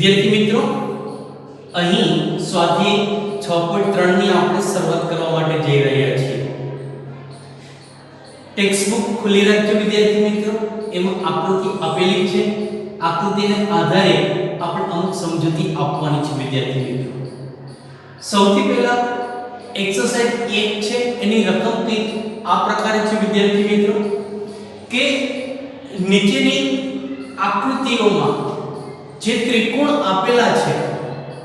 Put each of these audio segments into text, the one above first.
વિદ્યાર્થી મિત્રો, અહીં સ્વાધ્યાય 6.3 ની આપણે શરૂઆત કરવા માટે જઈ રહ્યા છીએ. ટેક્સ્ટ બુક ખોલી રાખજો વિદ્યાર્થી મિત્રો. એમાં આકૃતિ આપેલી છે. આકૃતિને આધારે આપણે અમુક સમજૂતી આપવાની છે વિદ્યાર્થી મિત્રો. સૌથી પહેલા એક્સરસાઇઝ 1 છે, એની રકમ કંઈક આ પ્રકારે છે વિદ્યાર્થી મિત્રો કે નીચેની આકૃતિઓમાં જે ત્રિકોણ આપેલા છે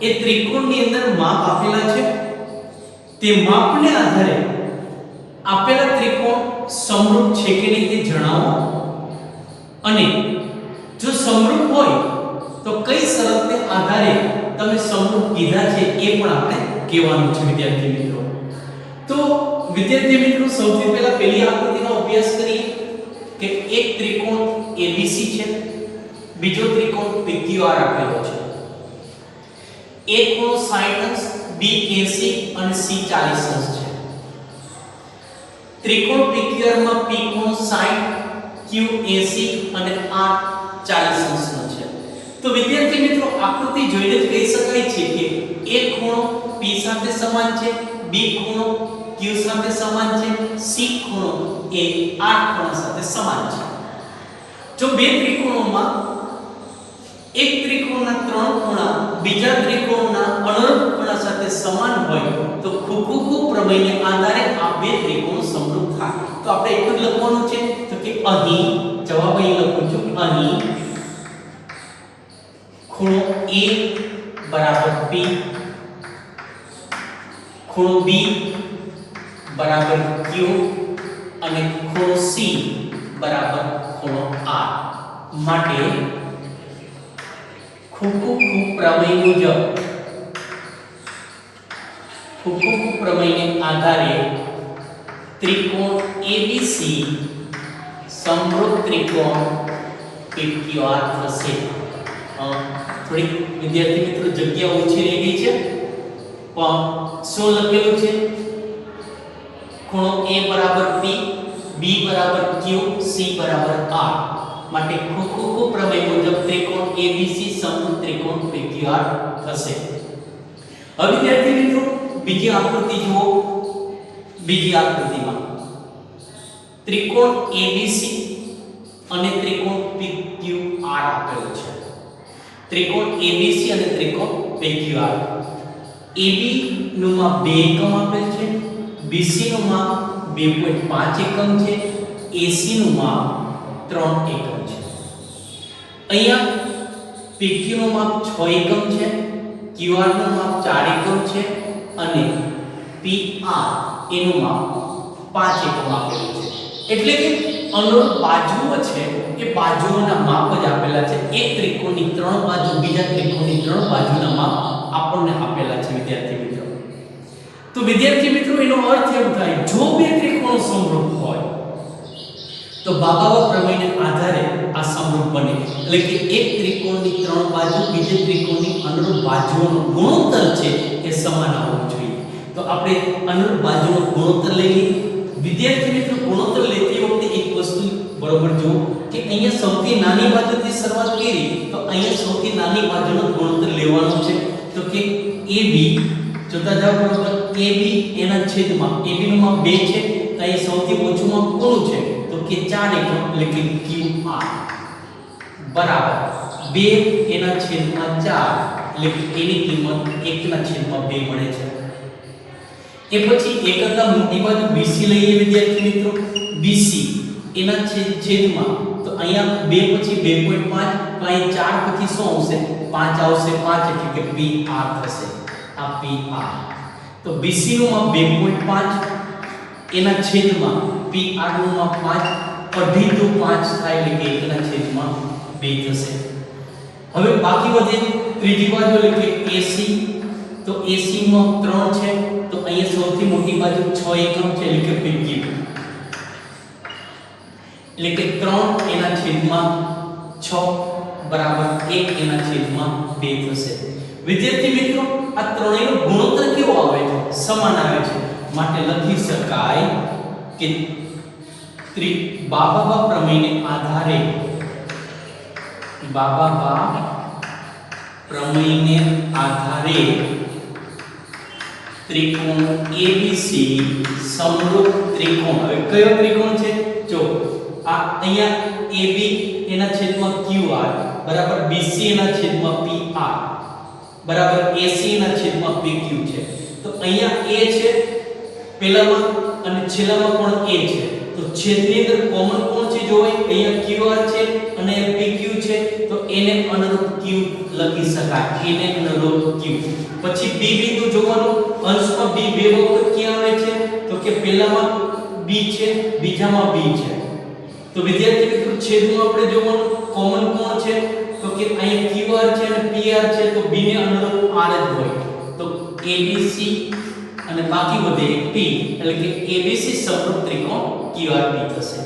એ ત્રિકોણની અંદર માપ આપેલા છે. તે માપને આધારે આપેલા ત્રિકોણ સમરૂપ છે કે નહીં તે જણાવો, અને જો સમરૂપ હોય તો કઈ શરતને આધારે તમે સમરૂપ કીધા છે એ પણ આપણે કહેવાનું છે વિદ્યાર્થી મિત્રો. તો વિદ્યાર્થી મિત્રો, સૌથી પહેલા પહેલી આકૃતિનો અભ્યાસ કરીએ કે એક ત્રિકોણ ABC છે, બીજો ત્રિકોણ PQR આપેલો છે. A ખૂણો 60 અંશ, B 80 અને C 40 અંશ છે. ત્રિકોણ PQR માં P ખૂણો 60, Q 80 અને R 40 અંશનો છે. તો વિદ્યાર્થી મિત્રો, આકૃતિ જોઈને જ કહી શકાય છે કે A ખૂણો P સાથે સમાન છે, B ખૂણો Q સાથે સમાન છે, C ખૂણો એ R ખૂણા સાથે સમાન છે. જો બે ત્રિકોણોમાં એક ત્રિકોણના ત્રણ ખૂણા બીજા ત્રિકોણના અનુરૂપ ખૂણા સાથે સમાન હોય તો ફુકુકુ પ્રમેયને આધારે આ બે ત્રિકોણ સમરૂપ થાય. તો આપણે એટલું જ લખવાનું છે તો કે અહીં જવાબ અહીં લખું છું, અહીં ખૂણો A બરાબર P, ખૂણો B બરાબર Q અને ખૂણો C બરાબર ખૂણો R માટે ફુકુકુ પ્રમેય મુજબ ફુકુકુ પ્રમેયને આધારે ત્રિકોણ ABC સમરૂપ ત્રિકોણ PQR થશે. થોડી વિદ્યાર્થી મિત્રો જગ્યા ઓછી રહી ગઈ છે, પણ શું લખેલું છે? ખૂણો A બરાબર P, B બરાબર Q, C બરાબર R માટે ફુકુકુ પ્રમેય મુજબ ત્રિકોણ ABC સમરૂપ ત્રિકોણ PQR થશે. હવે વિદ્યાર્થી મિત્રો, બીજી આકૃતિ જુઓ. બીજી આકૃતિમાં ત્રિકોણ ABC અને ત્રિકોણ PQR આપેલો છે. ત્રિકોણ ABC અને ત્રિકોણ PQR. AB નું માપ 2 એકમ આપેલ છે, BC નું માપ 2.5 એકમ છે, AC નું માપ 3 એકમ છે. અહીંયા PQ નું માપ 6 એકમ છે, QR નું માપ 4 એકમ છે અને PR એનું માપ 5 એકમ આપેલું છે. એટલે કે અનુરૂપ બાજુઓ છે એ બાજુઓના માપ જ આપેલા છે. એક ત્રિકોણની 3 બાજુ બીજા ત્રિકોણની 3 બાજુના માપ આપણને આપેલા છે વિદ્યાર્થી મિત્રો. તો વિદ્યાર્થી મિત્રો, એનો અર્થ એમ થાય, જો બે ત્રિકોણો સમરૂપ હોય તો બાબાવા પ્રમેયને આધારે આ સમરૂપ બને. એટલે કે એક ત્રિકોણની 3 બાજુ બીજા ત્રિકોણની અનુરૂપ બાજુઓનો ગુણોત્તર છે એ સમાન આવવો જોઈએ. તો આપણે અનુરૂપ બાજુનો ગુણોત્તર લઈએ. વિદ્યાર્થી મિત્રો, ગુણોત્તર લેતી વખતે એક વસ્તુ બરોબર જુઓ કે અહીંયા સૌથી નાની બાજુથી શરૂઆત કરી તો અહીંયા સૌથી નાની બાજુનો ગુણોત્તર લેવાનો છે. તો કે AB જોતા જાવ બરોબર, AB એના છેદમાં AB નું માપ 2 છે, તો અહીંયા સૌથી ઓછું માપ કોનું છે? તો કે 4 એકમ એટલે કે QR બરાબર 2 એના છેદમાં 4 એટલે કે એની કિંમત 1 ના છેદમાં 2 મળે છે. એ પછી એક કરતા મોટી બાજુ BC લઈએ વિદ્યાર્થી મિત્રો. BC એના છેદમાં તો અહીંયા 2 પછી 2.5 તો અહીં 4 પછી શું આવશે? 5 આવશે. 5 એટલે કે PR થશે. આ PR. તો BC નું માપ 2.5 એના છેદમાં PR નું માપ 5, અઢી તો 5 થાય એટલે કે 1 ના છેદમાં 2 થશે. હવે બાકી વધે ત્રીજી બાજુ એટલે કે AC. તો AC માં 3 છે, તો અહીંયા સૌથી મોટી બાજુ 6 એકમ છે એટલે કે PQ. એટલે કે 3 એના છેદમાં 6 બરાબર 1 એના છેદમાં 2 થશે. વિદ્યાર્થી મિત્રો, આ ત્રણેયનો ગુણોત્તર કેવો આવે છે? સમાન આવે છે. માટે લખી શકાય કે બાબાવા પ્રમેયને આધારે બાબાવા પ્રમેયને આધારે ત્રિકોણ એબીસી સમરૂપ ત્રિકોણ. હવે કયો ત્રિકોણ છે? જો આ અહીંયા AB એના છેદમાં QR બરાબર BC એના છેદમાં PR બરાબર AC એના છેદમાં PQ છે. તો અહીંયા A છે પહેલામાં અને છેલ્લામાં પણ A છે. તો છેદની અંદર કોમન કોણ છે? જો અહીંયા QR છે અને PQ છે, તો એને અનુરૂપ Q લખી શકાય. એને અનુરૂપ Q. પછી B બિંદુ જોવાનું. અંશમાં B બે વખત ક્યાં આવે છે? તો કે પહેલામાં B છે, બીજામાં B છે. તો વિદ્યાર્થી મિત્રો છેદમાં આપણે જોવાનું કોમન કોણ છે? તો કે અહીંયા QR છે અને PR છે, તો B ને અનુરૂપ R જ હોય. તો ABC અને બાકી વધે એક P, એટલે કે ABC સમરૂપ ત્રિકોણ QRP થશે.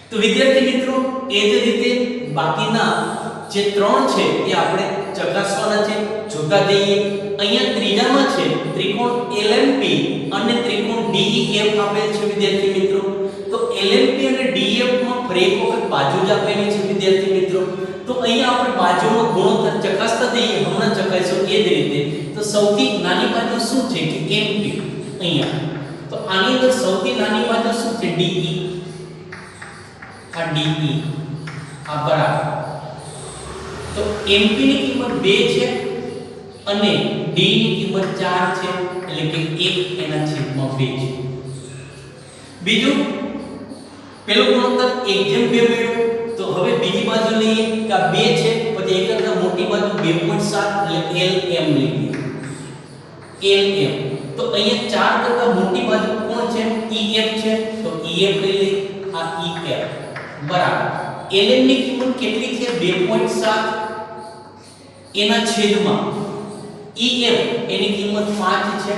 તો વિદ્યાર્થી મિત્રો એ જ રીતે બાકીના જે ત્રણ છે એ આપણે ચકાસવાના છે. જોતા જઈએ. અહીંયા ત્રીજામાં છે ત્રિકોણ LMP અને ત્રિકોણ DEF આપેલ છે વિદ્યાર્થી મિત્રો. તો LMP અને DEF માં ફરી એક વખત બાજુ જ આપેલી છે વિદ્યાર્થી મિત્રો. તો અહીંયા આપણે બાજુનો ગુણોત્તર ચકાસતા જઈએ. હમણાં ચકાસીશું એ જ રીતે. તો સૌથી નાની બાજુ શું છે કે MP અહીંયા. તો આની અંદર સૌથી નાની બાજુ શું છે? DE. આ DE આ બરાબર. તો MP ની કિંમત 2 છે અને D ની કિંમત 4 છે, એટલે કે 1 એના છેદમાં 2 છે. બીજું પેલો ગુણોત્તર 1:2 મળ્યો. તો હવે બીજી બાજુ લઈએ કે આ 2 છે, પછી એક કરતા મોટી બાજુ 2.7 એટલે LM લઈએ. LM. તો અહીંયા 4 કરતા મોટી બાજુ કોણ છે? EF છે. તો EF લઈ લઈએ. આ EF બરાબર. LM ની કિંમત કેટલી છે? 2.7 એના છેદમાં EF એની કિંમત 5 છે.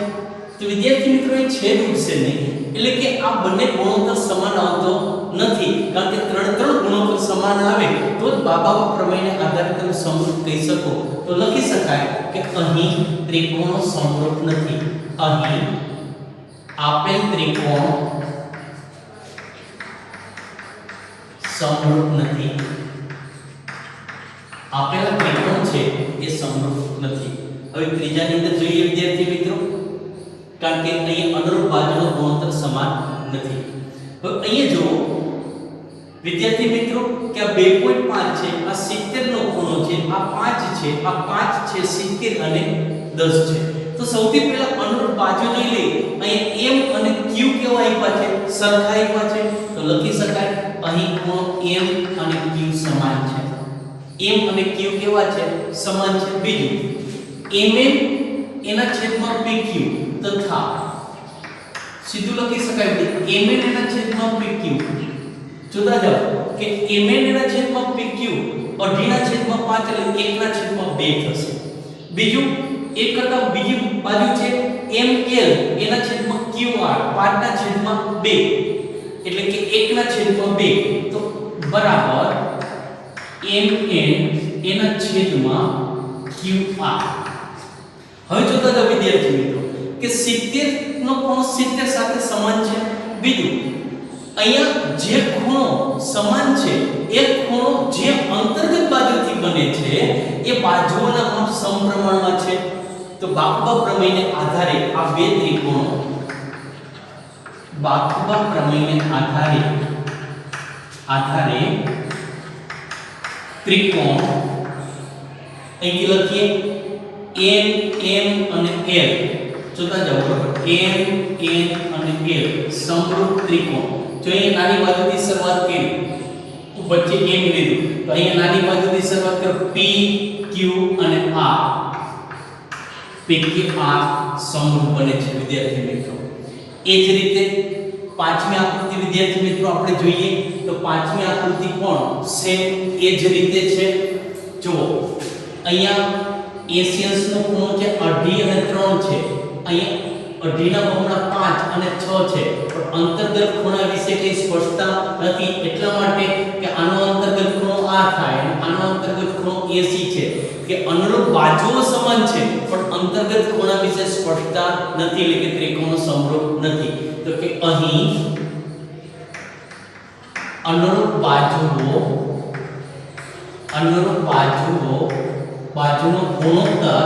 તો વિદ્યાર્થી મિત્રો એ છેદ ઉડશે નહીં, એટલે કે આ બંને ગુણોત્તર સમાન આવતો નથી. કારણ કે ત્રણ ગુણોત્તર સમાન આવે તો જ બાબાવા પ્રમેયને આધારે તમે સમરૂપ કહી શકો. તો લખી શકાય કે અહીં ત્રિકોણો સમરૂપ નથી. અહીં આપેલ ત્રિકોણ સમરૂપ નથી. આપેલા ત્રિકોણ છે એ સમરૂપ નથી. હવે ત્રીજાની અંદર જોઈએ વિદ્યાર્થી મિત્રો, કારણ કે અહીં અનુરૂપ બાજુનો ગુણોત્તર સમાન નથી. હવે અહીંયા જુઓ વિદ્યાર્થી મિત્રો કે આ 2.5 છે, આ 70 નો ખૂણો છે, આ 5 છે, આ 5 છે, 70 અને 10 છે. તો સૌથી પહેલા અનુરૂપ બાજુ લઈ લે. અહીંયા M અને Q કેવા આપ્યા છે? સરખા આપ્યા છે. તો લખી શકાય અહીં ખૂણો M અને Q સમાન છે. M અને Q કેવા છે? સમાન છે. બીજું MM એના છેદમાં PQ તથા સીધું લખી શકાય કે MN એના છેદમાં PQ. જોતા જાઓ કે MN એના છેદમાં PQ અઢીના છેદમાં 5 એટલે 1 ના છેદમાં 2 થશે. બીજું એક કરતા બીજી બાજુ છે ML એના છેદમાં QR 5 ના છેદમાં 2 એટલે કે 1 ના છેદમાં 2. તો બરાબર MN એના છેદમાં QR. હવે જોતા જાઓ વિદ્યાર્થી મિત્રો કે 70 નો ખૂણો 70 સાથે સમાન છે. બીજું અહીંયા જે ખૂણો સમાન છે એ ખૂણો જે અંતર્ગત બાજુથી બને છે એ બાજુઓના માપ સમપ્રમાણમાં છે. તો બાકુબા પ્રમેયને આધારે આ બે ત્રિકોણો બાકુબા પ્રમેયને આધારે ત્રિકોણ અહીં લખીએ M M અને L. જોતા જાઓ બરાબર M N અને L સમરૂપ ત્રિકોણ. જો અહીં નાની બાજુથી શરૂઆત કરી તો વચ્ચે M લીધું, તો અહીંયા નાની બાજુથી શરૂઆત કરો P Q અને R. P Q R સમરૂપ બને છે વિદ્યાર્થી મિત્રો. એ જ રીતે પાંચમી આકૃતિ વિદ્યાર્થી મિત્રો આપણે જોઈએ તો પાંચમી આકૃતિ પણ સેમ એ જ રીતે છે. જુઓ અહીંયા એશિયન્સ નો ખૂણો છે 2.5 અને 3 છે. અહીંયા 2.5 ના બમણા 5 અને 6 છે. પણ અંતર્ગત ખૂણા વિશે કઈ સ્પષ્ટતા નથી, એટલા માટે કે આનો અંતર્ગત ખૂણો આ થાય અને આનો અંતર્ગત ખૂણો 80 છે. કે અનુરૂપ બાજુઓ સમાન છે પણ અંતર્ગત ખૂણા વિશે સ્પષ્ટતા નથી, એટલે કે ત્રિકોણો સમરૂપ નથી. તો કે અહીં અનુરૂપ બાજુઓ બાજુનો ગુણોત્તર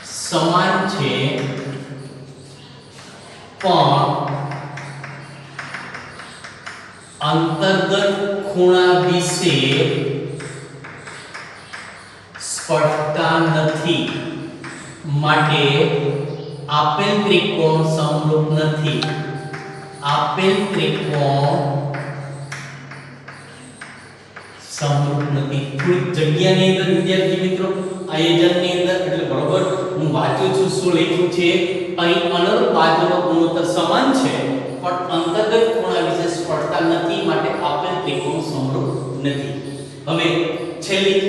સમાન છે પણ અંતર્ગત ખૂણા વિશે સ્પષ્ટતા નથી, માટે આપેલ ત્રિકોણ સમરૂપ નથી. આપેલ ત્રિકોણ સમરૂપ નથી. થોડી જગ્યાની અંદર વિદ્યાર્થી મિત્રો આયોજનની અંદર એટલે બરોબર હું વાંચું છું શું લખ્યું છે. અહીં અનુરૂપ બાજુનો ગુણોત્તર સમાન છે પણ અંતર્ગત ખૂણા વિશે સ્પષ્ટતા નથી, માટે આપેલ ત્રિકોણ સમરૂપ નથી. હવે છેલ્લી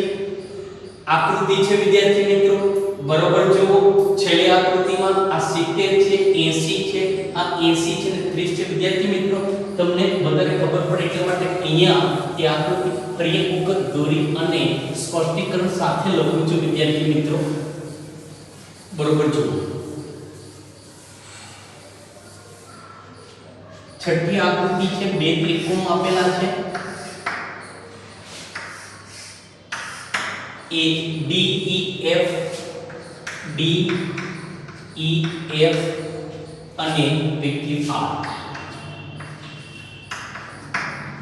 આકૃતિ છે વિદ્યાર્થી મિત્રો, બરોબર જુઓ. છેલ્લી આકૃતિમાં આ 70 છે, 80 છે, આ 80 છે અને 30 છે વિદ્યાર્થી મિત્રો. તમને વધારે ખબર પડે એટલા માટે અહીંયા તે આકૃતિ ફરી એક વખત દોરી અને સ્પષ્ટીકરણ સાથે લખું છું વિદ્યાર્થી મિત્રો. બરોબર જુઓ. છઠ્ઠી આકૃતિ છે, બે ત્રિકોણ આપેલા છે. એ ડી ઈ એફ અને PQ R.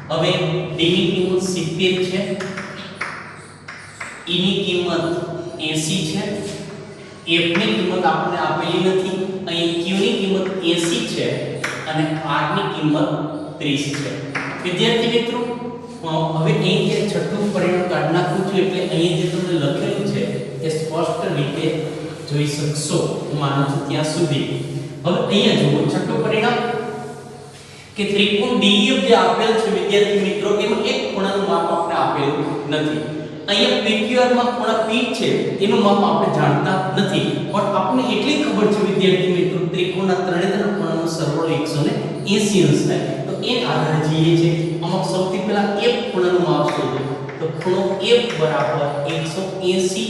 હવે ડી ની કિંમત 70 છે, E ની કિંમત 80 છે, F ની કિંમત આપણને આપેલી નથી. અહીં Q ની કિંમત 80 છે અને R ની કિંમત 30 છે. વિદ્યાર્થી મિત્રો હવે અહીં જે છઠ્ઠું પરિણામ કાઢી નાખું છું એટલે અહીં જે તમને લખેલું છે એ સ્પષ્ટ રીતે જોઈ શકશો હું માનું છું ત્યાં સુધી. હવે અહીંયા જુઓ છઠ્ઠું પરિણામ કે ત્રિકોણ DEF જે આપેલ છે વિદ્યાર્થી મિત્રો એમાં એક ખૂણાનું માપ આપણે આપેલું નથી. અહીંયા PQR માં ખૂણા P છે એનું માપ આપણે જાણતા નથી, પણ આપણે એટલી ખબર છે વિદ્યાર્થી મિત્રો ત્રિકોણના ત્રણે ખૂણાનો સરવાળો 180 અંશ થાય. તો એ આધારે જઈએ છે આમાં સૌથી પહેલા F ખૂણાનું માપ શોધો. તો ખૂણો F બરાબર 180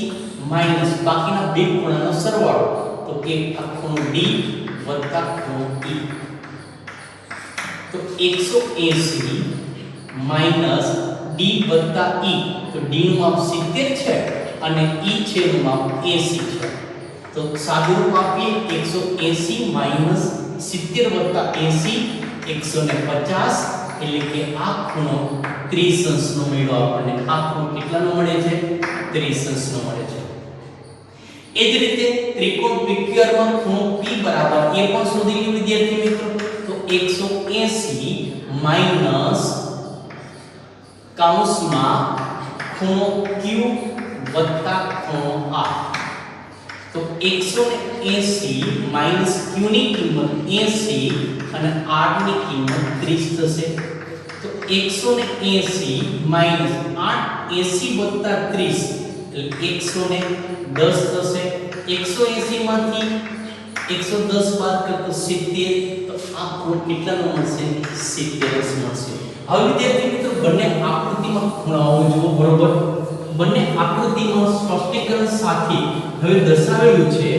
માઈનસ બાકીના બે ખૂણાનો સરવાળો. તો એક આ ખૂણો D વત્તા ખૂણો E. તો 180 માઈનસ D વત્તા E. તો D નું માપ 70 છે અને E છે નું માપ 80 છે. તો સાદું રૂપ આપીએ 180 માઈનસ 70 વત્તા 80 150 એટલે કે આ ખૂણો 30 અંશનો મળ્યો આપણને. આ ખૂણો કેટલાનો મળે છે? 30 અંશનો મળે છે. એ જ રીતે ત્રિકોણ PQR માં ખૂણો P બરાબર એ પણ શોધી લો વિદ્યાર્થી મિત્રો. તો 180 માઈનસ કૌંસમાં ખૂણો Q વત્તા ખૂણો R. તો 180 માઈનસ Q ની કિંમત 80 અને R ની કિંમત 30 થશે. તો 180 માઈનસ 80 વત્તા 30 એટલે 110 થશે. 180 માંથી 110 બાદ કરતો 70. તો આ ખૂણો કેટલાનો મળશે? 70 મળશે. હવે વિદ્યાર્થી મિત્રો બંને આકૃતિમાં ખૂણાઓ જુઓ બરોબર. બંને આકૃતિમાં સ્પષ્ટીકરણ સાથે હવે દર્શાવેલું છે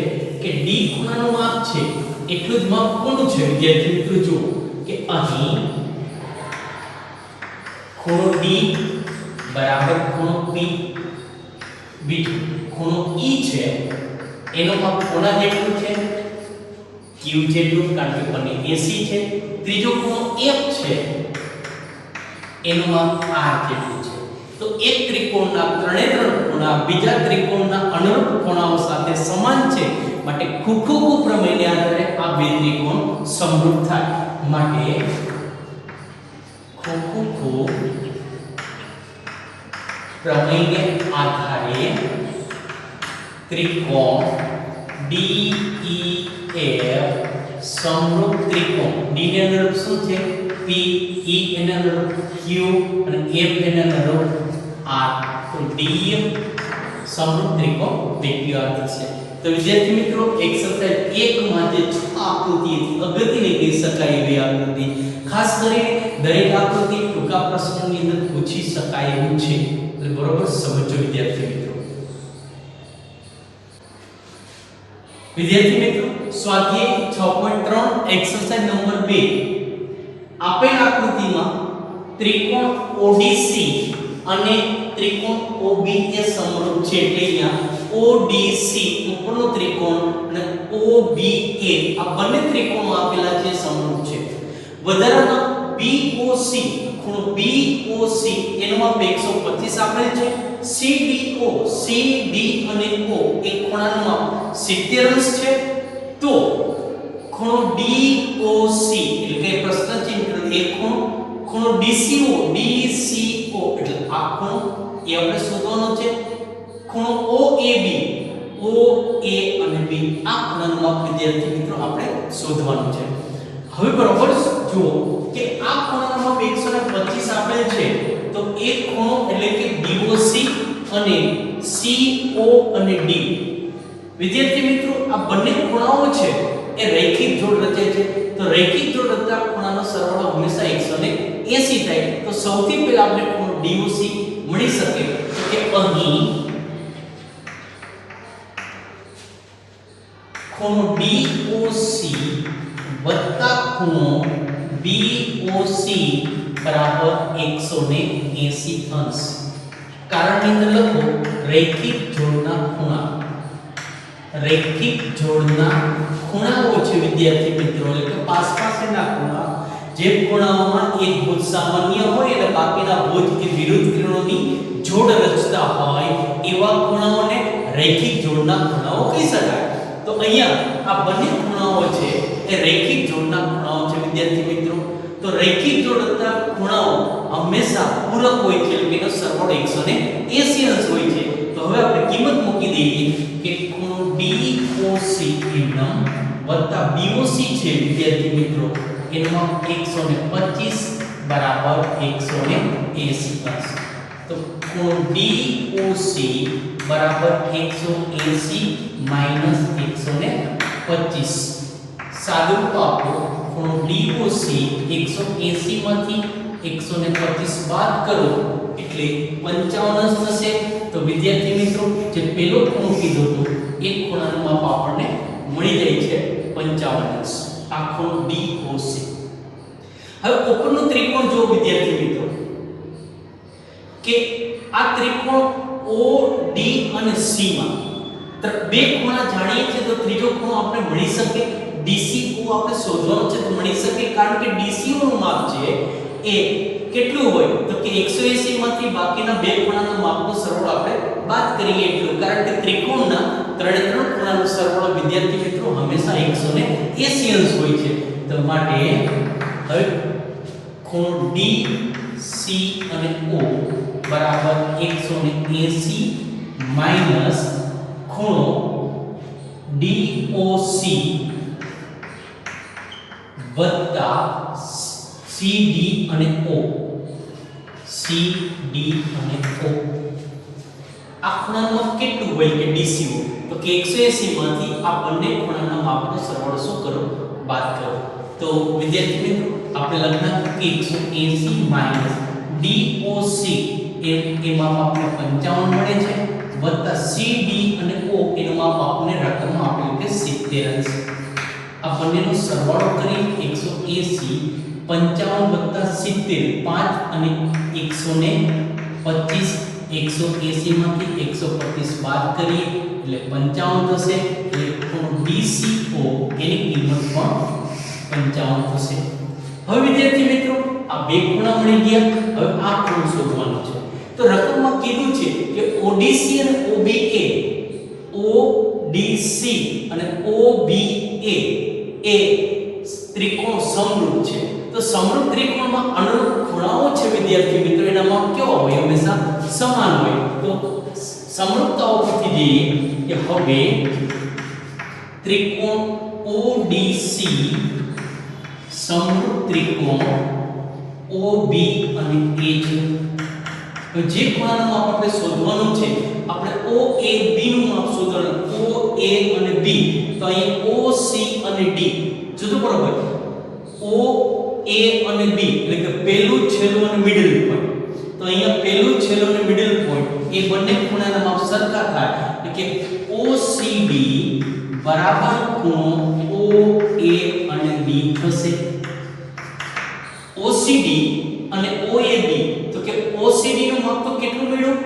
કે D ખૂણાનું માપ છે એટલું જ માપ કોનું છે વિદ્યાર્થી મિત્રો જુઓ કે અહીં ખૂણો D બરાબર ખૂણો P, બીજું ખૂણો E છે એનો માપ કોના જેટલું છે? Q જેટલું, કારણ કે બંને 80 છે. ત્રીજો ખૂણો F છે એનો માપ R જેટલું છે. તો એક ત્રિકોણના ત્રણે ખૂણા બીજા ત્રિકોણના અનુરૂપ ખૂણાઓ સાથે સમાન છે, માટે ખુખુખુ પ્રમેયને આધારે આ બે ત્રિકોણ સમરૂપ થાય. માટે ખુખુખુ પ્રમેયને આધારે ત્રિકોણ DEF સમરૂપ ત્રિકોણ. D ને અનુરૂપ શું છે? P, E એને અનુરૂપ Q અને F એને અનુરૂપ R. તો DEF સમરૂપ ત્રિકોણ PQR થશે. તો વિદ્યાર્થી મિત્રો એક્સરસાઇઝ 1 માં જે આકૃતિ અગત્યની કહી શકાય એવી આકૃતિ, ખાસ કરીને દરેક આકૃતિ ટૂંકા પ્રશ્નોની અંદર પૂછી શકાય એવું છે, એટલે બરોબર સમજો વિદ્યાર્થી મિત્રો. વિદ્યાર્થી મિત્રો સ્વાધ્યાય 6.3 એક્સરસાઇઝ નંબર 2. આપેલ આકૃતિમાં ત્રિકોણ ODC અને ત્રિકોણ OBA સમરૂપ છે એટલે અહીંયા ODC ઉપરનો ત્રિકોણ અને OBA આ બંને ત્રિકોણો આપેલા છે સમરૂપ છે. વધારામાં BOC ખૂણો BOC એનો માપ 125 આપેલ છે. CDO CD અને O એ ખૂણાનું માપ 70 અંશ છે. તો ખૂણો DOC એટલે કે પ્રશ્ન ચિહ્ન એ ખૂણો DCO એટલે આ ખૂણો એ આપણે શોધવાનો છે. ખૂણો OAB OA અને B આ ખૂણાનું માપ વિદ્યાર્થી મિત્રો આપણે શોધવાનું છે. હવે બરોબર જુઓ કે આ ખૂણાનું માપ 125 આપેલ છે તો એક ખૂણો એટલે કે BOC અને CO અને D વિદ્યાર્થી મિત્રો આ બંને ખૂણાઓ છે એ રૈખિક જોડ રચે છે. તો રૈખિક જોડ રચતા ખૂણાનો સરવાળો હંમેશા 180 થાય. તો સૌથી પહેલા આપણે ખૂણો DOC મળી શકે તો કે અહીં ખૂણો DOC વત્તા ખૂણો BOC બરાબર 180 અંશ. કારણની અંદર લખો રૈખિક જોડના ખૂણા. રૈખિક જોડના ખૂણાઓ છે વિદ્યાર્થી મિત્રો એટલે કે પાસપાસના ખૂણા જે ખૂણાઓમાં એક ભુજ સામાન્ય હોય અને બાકીના ભુજ કે વિરુદ્ધ કિરણોની જોડ રચતા હોય એવા ખૂણાઓને રૈખિક જોડના ખૂણાઓ કહી શકાય. તો અહીંયા આ બંને ખૂણાઓ છે એ રૈખિક જોડના ખૂણાઓ છે વિદ્યાર્થી મિત્રો. તો રૈખિક જોડ રચતા ખૂણાઓ હંમેશા પૂરક હોય છે એટલે કે એનો સરવાળો 180 અંશ હોય છે. તો હવે આપણે કિંમત મૂકી દઈએ કે ખૂણો DOC એમනම් વત્તા BOC છે વિદ્યાર્થી મિત્રો એમાં 125 બરાબર 180 અંશ. તો ખૂણો DOC બરાબર 180 માઈનસ 125 સાદુરૂપ આપો. ખૂણો DOC 180 માંથી 125 બાદ કરો એટલે 55 અંશ થશે. તો વિદ્યાર્થી મિત્રો જે પહેલો ખૂણો કીધો હતો એ ખૂણાનું માપ આપણને મળી જાય છે 55 અંશ. આ ખૂણો DOC. હવે ઉપરનો ત્રિકોણ જો વિદ્યાર્થી મિત્રો કે આ ત્રિકોણ OD અને C માં બે ખૂણા જાણીએ છીએ તો ત્રીજો ખૂણો આપણે મળી શકે. DCO આપણે શોધવાનો છે તો મળી શકે કારણ કે DCO નું માપ છે એ કેટલું હોય તો કે 180 માંથી બાકીના બે ખૂણાના માપનો સરવાળો આપણે બાદ કરીએ એટલું. કારણ કે ત્રિકોણના ત્રણે ત્રણ ખૂણાનો સરવાળો વિદ્યાર્થી મિત્રો હંમેશા 180 અંશ હોય છે. તો માટે હવે ખૂણો DC અને O બરાબર 180 માઈનસ ખૂણો DOC વત્તા CD અને O. CD અને O આ ખૂણાનું માપ કેટલું હોય કે DCO તો કે 180 માંથી આ બંને ખૂણાના માપનો સરવાળો શું કરો બાદ કરો. તો વિદ્યાર્થી મિત્રો આપણે લખના કે 180 માઈનસ DOC એ માપ આપણે 55 મળે છે વત્તા CD અને O એનું માપ આપણે રકમમાં આપેલું કે 70 અંશ. આ બંનેનો સરવાળો કરી 180 55 વત્તા 70 5 અને 125 180 માંથી 125 બાદ કરીએ એટલે 55 થશે. એટલે ખૂણો DCO એની કિંમત પણ 55 થશે. હવે વિદ્યાર્થી મિત્રો આ બે ખૂણા મળી ગયા. હવે આ ખૂણો શોધવાનો છે. તો રકમમાં કીધું છે કે ODC અને OBA ODC અને OBA એ ત્રિકોણ સમરૂપ છે. તો સમરૂપ ત્રિકોણમાં અનુરૂપ ખૂણાઓ છે વિદ્યાર્થી મિત્રો એના માપ કેવા હોય હંમેશા સમાન હોય. તો સમરૂપતાઓ પરથી જોઈએ કે હવે ત્રિકોણ ODC સમરૂપ ત્રિકોણ OB અને A છે. તો જે ખૂણાનું માપ આપણે શોધવાનું છે આપણે OAB નું માપ શોધવાનું. OA અને B તો અહીં OC અને D જુદું બરોબર. OA અને B એટલે કે પહેલું છેલ્લું અને મિડલ પોઈન્ટ. તો અહીંયા પહેલું છેલ્લું અને મિડલ પોઈન્ટ એ બંને ખૂણાના માપ સરખા થાય એટલે કે OCD બરાબર ખૂણો OA અને B થશે. OCD અને OAB તો કે OCD નું માપ તો કેટલું કેટલું મળ્યું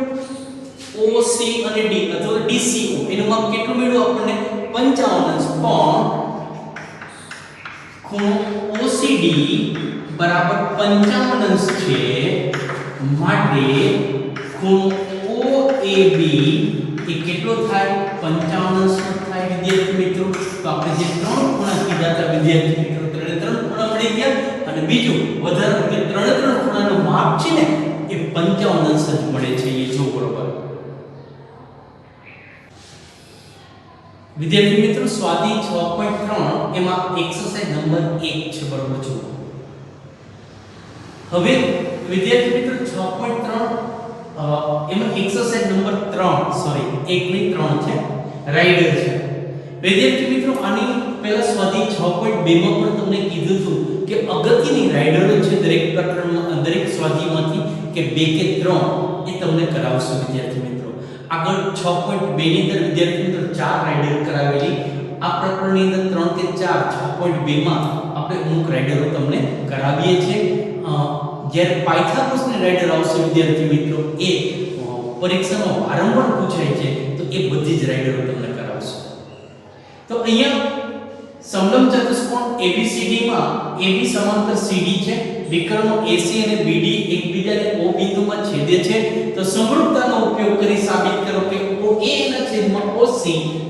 OC અને D અથવા DCO એનું માપ કેટલું મળ્યું આપણને 55 અંશ પણ ખૂણો OCD બરાબર 55 અંશ છે માટે ખૂણો OAB એ કેટલો થાય 55 અંશ થાય વિદ્યાર્થી મિત્રો તો આપણે જે ત્રણ ખૂણા કીધા હતા વિદ્યાર્થી મિત્રો ત્રણ ખૂણા મળી ગયા અને બીજું વધારે કે ત્રણ ખૂણાનું માપ છે ને એ 55 અંશ જ મળે છે એ જો બરોબર વિદ્યાર્થી મિત્રો સ્વાધ્યાય 6.3 એમાં એક્સરસાઇઝ નંબર 1 છે બરોબર જો હવે વિદ્યાર્થી મિત્રો 6.3 એમાં એક્સરસાઇઝ નંબર 3 સોરી 1 ની 3 છે રાઇડર છે વિદ્યાર્થી મિત્રો આની પહેલા સ્વાધ્યાય 6.2 માં પણ તમને કીધું હતું કે અગત્યની રાઇડરો છે દરેક પ્રકરણમાં દરેક સ્વાધ્યાયમાંથી કે 2 કે 3 એ તમને કરાવશો વિદ્યાર્થી મિત્રો આગળ 6.2 ની અંદર વિદ્યાર્થી મિત્રો 4 રાઇડર કરાવેલી આ પ્રકરણની અંદર 3 કે 4 6.2 માં આપણે અમુક રાઇડરો તમને કરાવીએ છીએ જ્યારે પાયથાગોરસની રાઇડર આવશે વિદ્યાર્થી મિત્રો એ પરીક્ષામાં વારંવાર પૂછાય છે તો એ બધી જ રાઇડરો તમને કરાવશે તો અહીંયા સમલંબ ચતુષ્કોણ ABCD માં AB સમાંતર CD છે વિકર્ણો AC અને BD એકબીજાને O બિંદુમાં છેદે છે તો સમરૂપતાનો ઉપયોગ કરી સાબિત કરો કે OA ના છેદમાં OC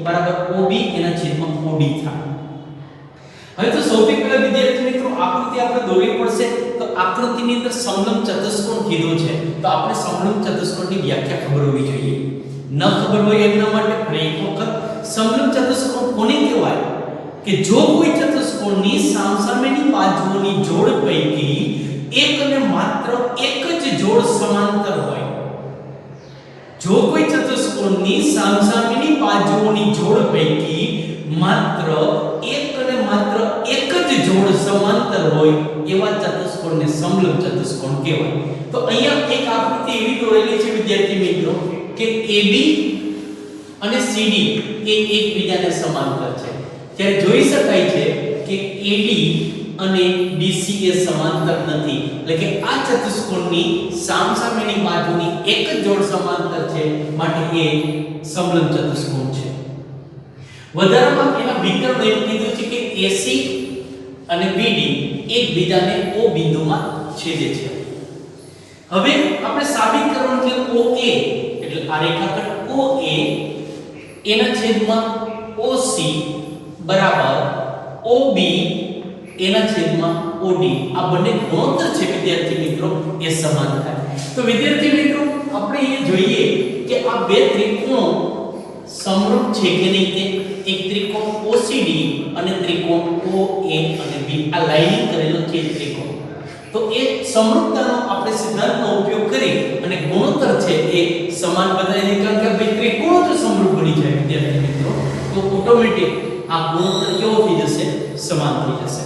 બરાબર OB એના છેદમાં OD થાય હવે તો સૌથી પહેલા વિદ્યાર્થી મિત્રો આકૃતિ આપણે દોરવી પડશે તો આકૃતિની અંદર સમલંબ ચતુષ્કોણ કીધો છે તો આપણે સમલંબ ચતુષ્કોણની વ્યાખ્યા ખબર હોવી જોઈએ ન ખબર હોય એમના માટે ફરી એક વખત સમલંબ ચતુષ્કોણ કોને કહેવાય કે જો કોઈ ચતુષ્કોણની સામસામેની બાજુઓની જોડ પૈકી એક અને માત્ર એક જ જોડ સમાંતર હોય જો કોઈ ચતુષ્કોણની સામસામેની બાજુઓની જોડ પૈકી માત્ર એક અને માત્ર એક જ જોડ સમાંતર હોય એવા ચતુષ્કોણને સમલંબ ચતુષ્કોણ કહેવાય તો અહીંયા એક આકૃતિ એવી દોરેલી છે વિદ્યાર્થી મિત્રો કે AB અને CD એ એકબીજાને સમાંતર છે ત્યારે જોઈ શકાય છે કે AD અને BC એ સમાંતર નથી એટલે કે આ ચતુષ્કોણની સામસામેની બાજુની એક જ જોડ સમાંતર છે માટે એ સમલંબ ચતુષ્કોણ છે વધારામાં એના વિકર્ણ એવું કીધું છે કે AC અને BD એકબીજાને O બિંદુમાં છેદે છે હવે આપણે સાબિત કરવાનું છે OA એટલે આ રેખાખંડ OA એના છેદમાં OC બરાબર OB એના છેદમાં OD આ બંને ગુણોત્તર છે વિદ્યાર્થી મિત્રો એ સમાન થાય તો વિદ્યાર્થી મિત્રો આપણે એ જોઈએ કે આ બે ત્રિકોણો સમરૂપ છે કે નહીં તે એક ત્રિકોણ OCD અને ત્રિકોણ OA અને B આ લાઇનિંગ કરેલો છે ત્રિકોણ તો એ સમરૂપતાનો આપણે સિદ્ધાંતનો ઉપયોગ કરી અને ગુણોત્તર છે એ સમાન બતાવી દે કારણ કે બે ત્રિકોણો જો સમરૂપ બની જાય વિદ્યાર્થી મિત્રો તો ઓટોમેટિક આ ગુણોત્તર કેવો થઈ જશે સમાન થઈ જશે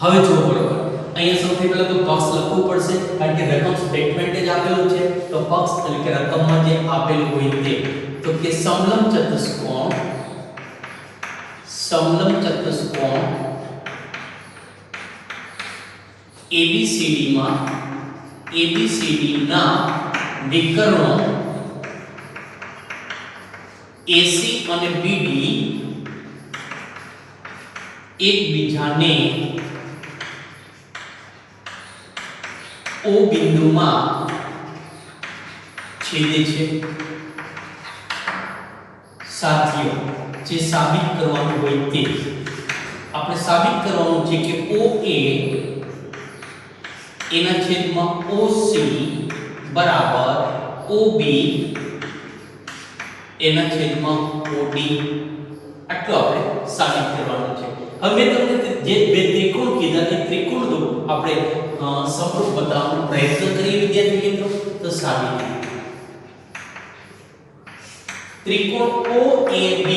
હવે જો બરોબર અહીંયા સૌથી પહેલા તો પક્ષ લખવું પડશે કારણ કે રકમ સ્ટેટમેન્ટ જ આપેલું છે તો પક્ષ એટલે કે રકમમાં જે આપેલું હોય તે તો કે સમલંબ ચતુષ્કોણ ABCD માં ABCD ના વિકર્ણો AC અને BD એકબીજાને O બિંદુમાં છેદે છે સાથીઓ જે સાબિત કરવાનું હોય તે આપણે સાબિત કરવાનું છે કે OA એના છેદમાં OC બરાબર OB એના છેદમાં OD આટલું આપણે સાબિત કરવાનું છે હવે મેં તમને જે બે ત્રિકોણ કીધા એ ત્રિકોણ દો આપણે સમરૂપ બતાવવાનો પ્રયત્ન કરીએ વિદ્યાર્થી મિત્રો તો સાબિત ત્રિકોણ OAB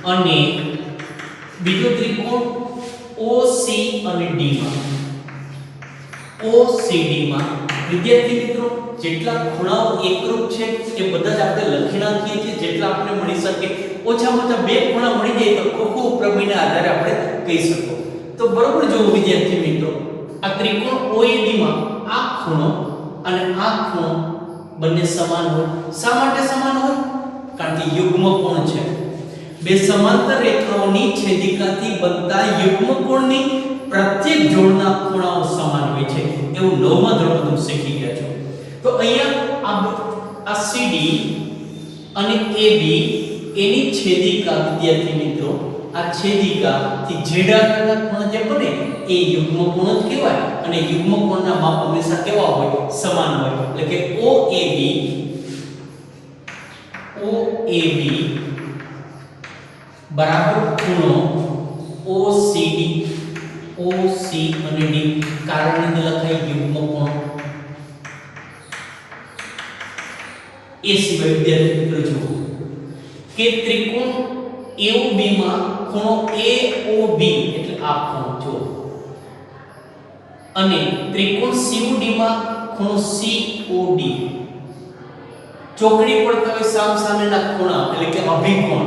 અને બીજો ત્રિકોણ OC અને D માં OCD માં વિદ્યાર્થી મિત્રો જેટલા ખૂણાઓ એકરૂપ છે એ બધા જ આપણે લખી નાખીએ છીએ જેટલા આપણને મળી શકે ઓછામાં ઓછા બે ખૂણા મળી જાય તો ખૂબ પ્રમેયના આધારે આપણે કહી શકો તો બરોબર જો વિદ્યાર્થી મિત્રો, આ ત્રિકોણ OAB માં આ ખૂણો અને આ ખૂણો બંને સમાન હોય. શા માટે સમાન હોય? કારણ કે યુગ્મ કોણ છે. બે સમાંતર રેખાઓની છેદિકાથી બનતા યુગ્મ કોણની પ્રત્યેક જોડના ખૂણાઓ સમાન હોય છે. એવું 9મા ધોરણમાં તમે શીખી ગયા છો. તો અહીંયા આ CD અને AB એની છેદિકા વિદ્યાર્થી મિત્રો, આ છેદિકાથી જેડાના ખૂણા જે બને એ યુગ્મ કોણ જ કહેવાય. અને યુગ્મ કોણના માપ હંમેશા કેવા હોય? સમાન હોય. એટલે કે OAB બરાબર ખૂણો OCD, OC અને D, કારણ કે લખાય યુગ્મ કોણ. એ સિવાય વિદ્યાર્થી મિત્રો જુઓ કે ત્રિકોણ AOB માં ખૂણો AOB એટલે આ ખૂણો જો, અને ત્રિકોણ COD માં ખૂણો COD. ચોકડી પડતા હોય સામસામેના ખૂણા એટલે કે અભિકોણ.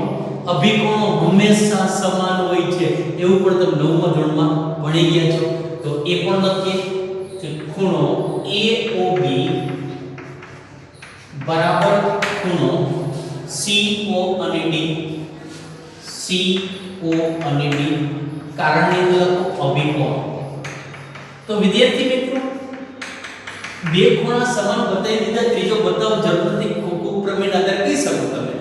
અભિકોણો હંમેશા સમાન હોય છે એવું પણ તમે 9મા ધોરણમાં ભણી ગયા છો. તો એ પણ લખીએ કે ખૂણો AOB બરાબર ખૂણો CO અને D, CO અને D, કારણ કે લખો અભિકોણ. તો વિદ્યાર્થી મિત્રો, બે ખૂણા સમાન બતાવી દીધા, ત્રીજો બતાવ જરૂર નથી. ખૂબ પ્રમેયના આધારે કહી શકો તમે.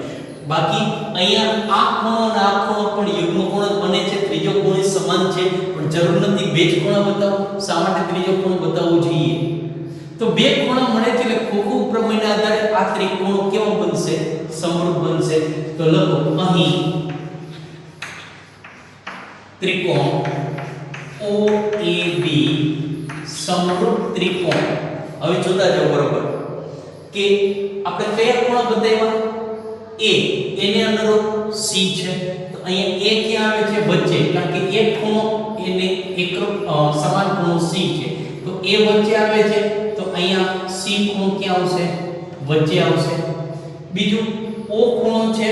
બાકી અહીંયા આ ખૂણો અને આ ખૂણો પણ યુગ્મ કોણ જ બને છે. ત્રીજો કોણ સમાન છે પણ જરૂર નથી બે જ ખૂણા બતાવો. શા માટે ત્રીજો કોણ બતાવવો જોઈએ? તો બે ખૂણા મળે છે એટલે ખૂબ પ્રમેયના આધારે આ ત્રિકોણ કેવો બનશે? સમરૂપ બનશે. તો લખો અહીં ત્રિકોણ OAB સમરૂપ ત્રિકોણ. હવે જોતા જાઓ બરોબર કે આપણે કયા ખૂણા બતાવ્યા? A એને અનુરૂપ C છે. તો અહીંયા A ક્યાં આવે છે? વચ્ચે, કારણ કે એક ખૂણો એને એકરૂપ સમાન ખૂણો C છે. તો A વચ્ચે આવે છે, તો અહીંયા C ખૂણો ક્યાં આવશે? વચ્ચે આવશે. બીજું O ખૂણો છે,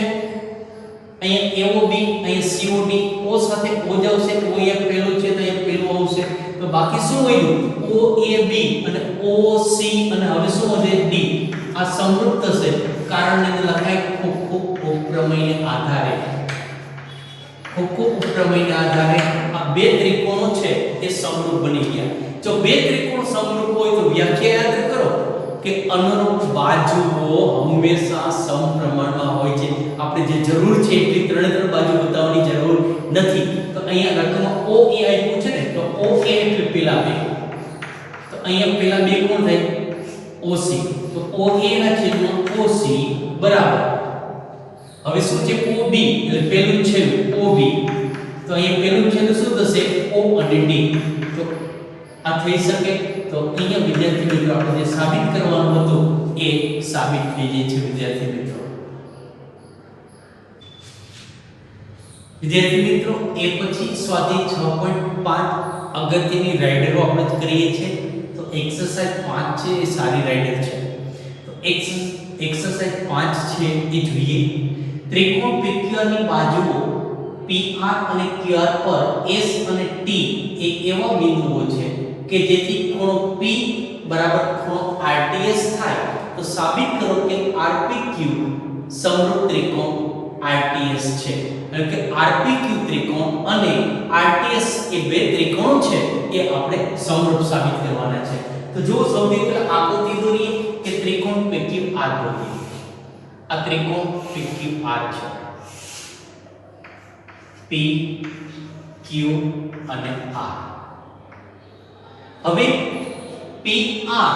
અહીંયા AOB, અહીંયા COD. O સાથે O જ આવશે. O અહીંયા પહેલું છે તો અહીંયા પહેલું આવશે. તો બાકી શું વધ્યું? OAB અને OC અને હવે શું વધે? D. આ સમરૂપ થશે કારણ કે લખાય ખૂબ ઉપપ્રમેયને આધારે. ખૂબ ઉપપ્રમેયને આધારે આ બે ત્રિકોણો છે એ સમરૂપ બની ગયા. જો બે ત્રિકોણ સમરૂપ હોય તો વ્યાખ્યા યાદ કરો કે અનુરૂપ બાજુઓ હંમેશા સમપ્રમાણમાં હોય છે. આપણે જે જરૂર છે એટલી ત્રણ બાજુ બતાવવાની જરૂર નથી. તો અહીંયા લખવામાં OA આપ્યું છે ને, તો OA એટલે પેલા બે. તો અહીંયા પેલા બે કોણ થાય? OC. તો OA ના છેદમાં OC બરાબર. હવે શું છે? OB એટલે પેલું છે OB. તો અહીંયા પેલું છે તો શું થશે? O અને D. તો આ થઈ શકે. તો અહીંયા વિદ્યાર્થી મિત્રો આપણે જે સાબિત કરવાનું હતું એ સાબિત થઈ જાય છે વિદ્યાર્થી મિત્રો. વિદ્યાર્થી મિત્રો, એ પછી સ્વાધ્યાય 6.5 અગત્યની રાઇડરો આપણે કરીએ છીએ. તો એક્સરસાઇઝ 5 છે એ સારી રાઇડર છે. તો એક્સરસાઇઝ 5 છે એ જોઈએ. ત્રિકોણ PQR ની બાજુઓ PR અને QR પર S અને T એ એવા બિંદુઓ છે કે જેથી ખૂણો P બરાબર ખૂણો RTS થાય. તો સાબિત કરો કે RPQ સમરૂપ ત્રિકોણ RTS છે. એટલે કે RPQ ત્રિકોણ અને RTS એ બે ત્રિકોણ છે એ આપણે સમરૂપ સાબિત કરવાના છે. તો જો સૌથી પહેલા આકૃતિ દોરીએ કે ત્રિકોણ PQR દોરીએ. આ ત્રિકોણ PQR છે. P Q અને R. હવે PR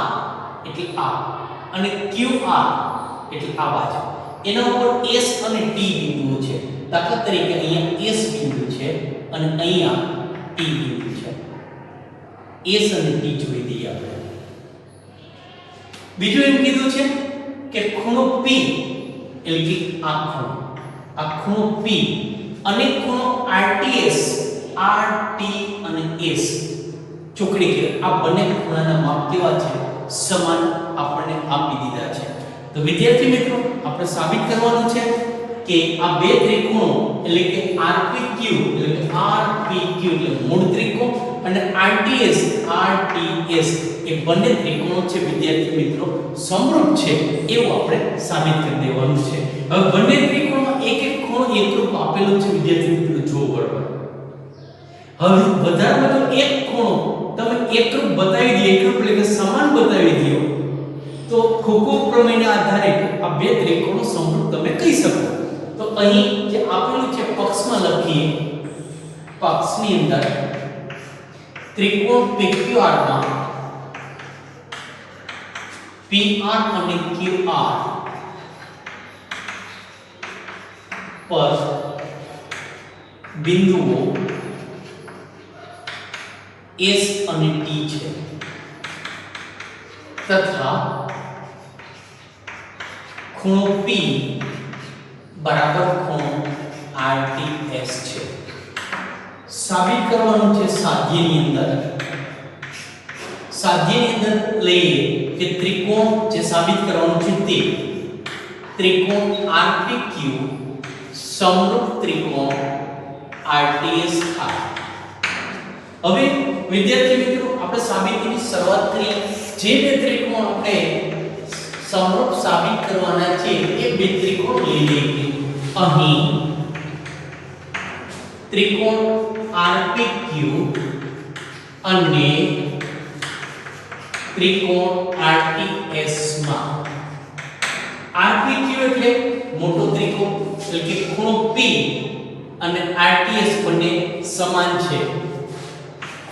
એટલે આ અને QR એટલે આ બાજુ. એના ઉપર S અને T બિંદુઓ છે. દાખલા તરીકે અહીંયા S બિંદુ છે અને અહીંયા T બિંદુ છે. S અને T જોઈ દઈએ આપણે. બીજું એમ કીધું છે કે ખૂણો P એટલે કે આ ખૂણો P અને ખૂણો RTS RT અને S ચોકડી કે આ બંને ખૂણાના માપ કેવા છે? સમાન આપણને આપી દીધા છે. તો વિદ્યાર્થી મિત્રો, આપણે સાબિત કરવાનું છે કે આ બે ત્રિકોણો એટલે કે RPQ એટલે કે RPQ એટલે મૂળ ત્રિકોણ અને RTS એ બંને ત્રિકોણો છે વિદ્યાર્થી મિત્રો સમરૂપ છે એવું આપણે સાબિત કરી દેવાનું છે. હવે બંને ત્રિકોણમાં એક એક ખૂણો એકરૂપ આપેલો છે વિદ્યાર્થી મિત્રો જો બરાબર. હવે વધારેમાં તો એક ખૂણો તમે એકરૂપ બતાવી દો, એકરૂપ એટલે કે સમાન બતાવી દો તો ફુકો પ્રમેયના આધારે આ બે ત્રિકોણો સમરૂપ તમે કહી શકો. તો અહીં જે આપેલું છે પક્ષમાં લખીએ, પક્ષની અંદર ત્રિકોણ PQR માં PR અને QR પર બિંદુઓ S અને T છે તથા ખૂણો P બરાબર ખૂણો RTS છે. સાબિત કરવાનું છે સાધ્યની અંદર. સાધ્યની અંદર લઈએ કે ત્રિકોણ જે સાબિત કરવાનું છે તે ત્રિકોણ RPQ સમરૂપ ત્રિકોણ RTS થાય. હવે વિદ્યાર્થી મિત્રો આપણે સાબિતીની શરૂઆત કરીએ. જે બે ત્રિકોણ આપણે સમરૂપ સાબિત કરવાના છે એ બે ત્રિકોણ લઈ લઈએ. અહીં ત્રિકોણ RPQ અને ત્રિકોણ RTS માં RPQ એટલે મોટો ત્રિકોણ એટલે કે ખૂણો P અને RTS બંને સમાન છે.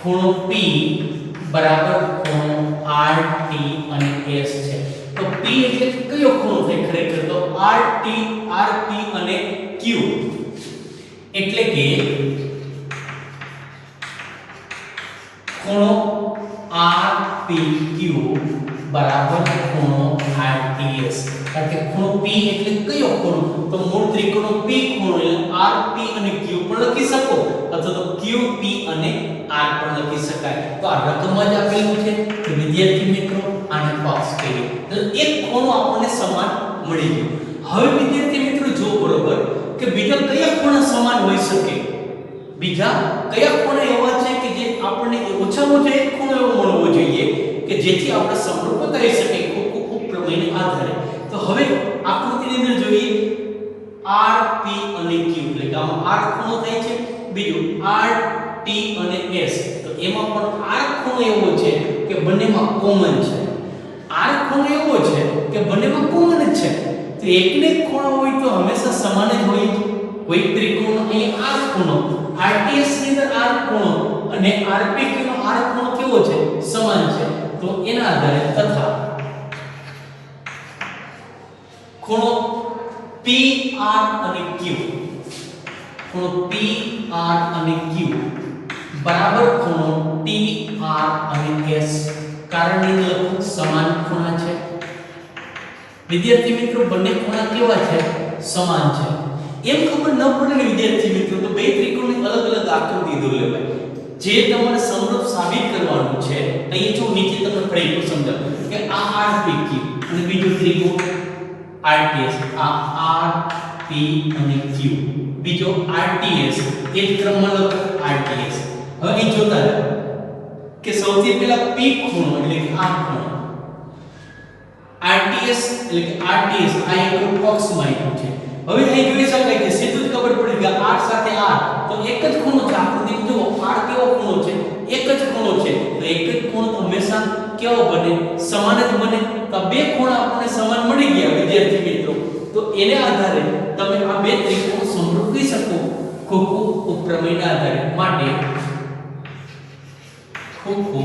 ખૂણો P બરાબર ખૂણો RT અને S છે. તો P એટલે કયો ખૂણો થાય ખરેખર? તો RT, RP અને Q એટલે કે ખૂણો RPQ બરાબર ખૂણો RTS. કારણ કે ખૂણો P એટલે કયો ખૂણો? તો મૂળ ત્રિકોણનો P ખૂણો એટલે RP અને Q પણ લખી શકો અથવા તો QP અને R પણ લખી શકાય. તો આ રકમમાં જ આપેલું છે કે વિદ્યાર્થી મિત્રો આને પાસ કરીએ તો એક ખૂણો આપણને સમાન મળી ગયો. હવે વિદ્યાર્થી મિત્રો જો બરોબર કે બીજા કયા ખૂણા સમાન હોઈ શકે? બીજા કયા ખૂણા એવા છે કે જે આપણને ઓછામાં ઓછો એક ખૂણો એવો મળવો જોઈએ કે જેથી આપણે સમરૂપ બતાવી શકીએ ઉપપ્રમેયને આધારે. તો હવે આકૃતિની અંદર જોઈએ RP અને Q એટલે કે આમાં R ખૂણો થાય છે, બીજું RT અને S. તો એમાં પણ R ખૂણો એવો છે કે બંનેમાં કોમન છે. R ખૂણો એવો છે કે બંનેમાં કોમન જ છે. તો એકને એક ખૂણો હોય તો હંમેશા સમાન જ હોય. કોઈ ત્રિકોણ અહીં R ખૂણો, RTS ની અંદર R ખૂણો અને RPQ નો R ખૂણો કેવો છે? સમાન છે. તો એના આધારે તથા ખૂણો PR અને Q, ખૂણો PR અને Q બરાબર ખૂણો TR અને S. કારણ કે સમાન ખૂણા છે. વિદ્યાર્થી મિત્રો બંને ખૂણા કેવા છે? સમાન છે. એમ ખબર ન પડે ને વિદ્યાર્થી મિત્રો તો બે ત્રિકોણની અલગ અલગ આકૃતિ દોરેવાય. જે તમારે સમરૂપ સાબિત કરવાનું છે અહીં જો નીચે તમને ફરીથી સમજાવું કે આ RPQ અને બીજો ત્રિકોણ RTS, આ RP અને Q, બીજો RTS, એ જ ક્રમમાં લખો RTS. હવે અહીં જોતા રહો કે સૌથી પહેલા P ખૂણો એટલે કે આ ખૂણો, RTS એટલે કે RTS આ એક પક્ષમાં આવ્યું છે. હવે અહીં જોઈ શકાય કે સીધું જ ખબર પડી કે R સાથે R તો એક જ ખૂણો છે. આકૃતિ જુઓ R કેવો ખૂણો છે? એક જ ખૂણો છે. તો એક જ ખૂણો હંમેશા કેવો બને? સમાન જ બને. તો બે ખૂણા આપણને સમાન મળી ગયા વિદ્યાર્થી મિત્રો. તો એને આધારે તમે આ બે ત્રિકોણ સમરૂપ કહી શકો ખોખો ઉપપ્રમેયના આધારે. માટે ખોખો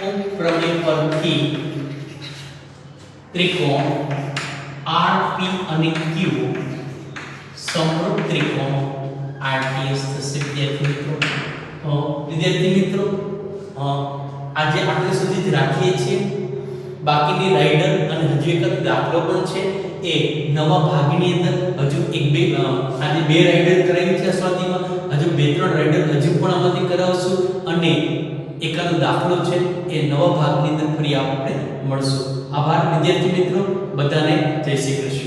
ઉપપ્રમેય પરથી ત્રિકોણ RP અને Q સમરૂપ ત્રિકોણ RTS થશે વિદ્યાર્થી મિત્રો. વિદ્યાર્થી મિત્રો આજે આપણે સુધી જ રાખીએ છીએ. બાકીની રાઇડર અને હજુ એક દાખલો પણ છે એ નવા ભાગની અંદર હજુ એક બે આજે બે રાઇડર કરાવી છે સ્વાધ્યાયમાં. હજુ બે ત્રણ રાઇડર હજુ પણ આમાંથી કરાવશું અને એકાદો દાખલો છે એ નવા ભાગની અંદર ફરી આપણે મળશું. આભાર વિદ્યાર્થી મિત્રો, બધાને જય શ્રી કૃષ્ણ.